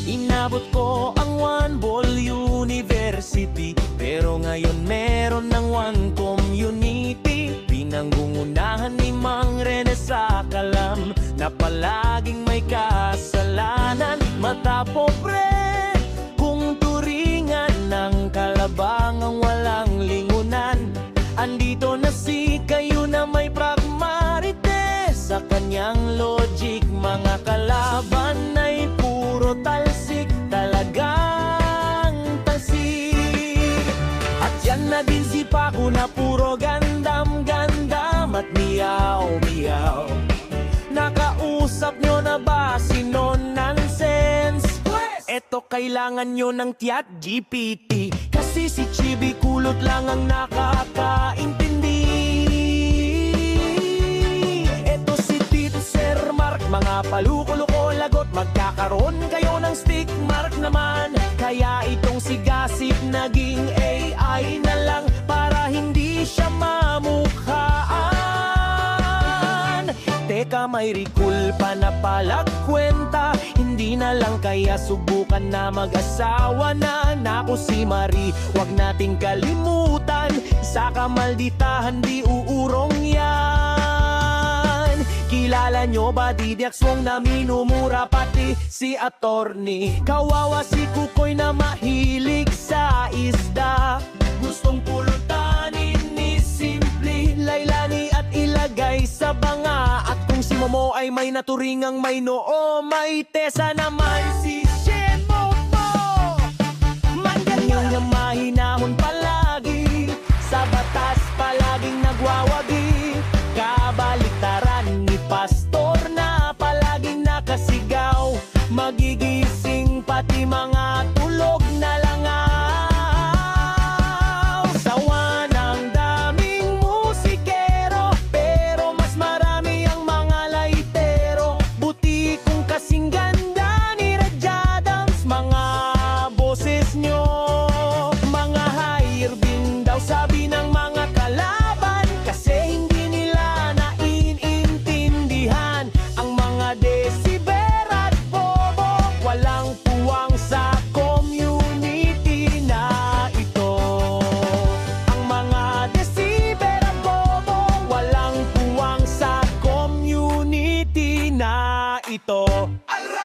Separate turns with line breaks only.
Inabot ko ang One Ball University, pero ngayon meron ng One Community. Pinangungunahan ni Mang Rene sa kalam na palaging may kasalanan. Mata pobre kung turingan ng kalabangang walang lingunan. Andito na si kayo na may pragmarite sa kanyang logic. Mga kalaban ay puro talsik, talagang talsik. At yan na din si Paco na puro gandam-gandam at miyaw-miyaw. Nakausap nyo na ba si nonsense? Eto kailangan nyo ng Chat GPT, kasi si Chibi kulot lang ang nakakaintindi. Eto si Teacher Mark, mga paluko-luko lagot, magkakaroon kayo ng stick mark naman. Kaya itong si Gossip naging AI na lang para hindi siya mamukhaan. Teka, may recall pa na palag kwenta, hindi na lang kaya subukan na mag-asawa na. Naku si Marie, wag nating kalimutan, sa kamalditahan di uurong yan. Kilala nyo ba Didiax Wong na minumura pati si attorney? Kawawa si Kukoy na mahilig sa isda, gustong pulutanin ni Simply Lailani at ilagay sa banga. At kung si Momo ay may naturingang may noo, may Tessa naman si Shemo mo. Manganyan na mahinahon palagi, sa batas palaging nagwawagi. Kabaliktaran ni Pastor na palaging nakasigaw, magigising pati mga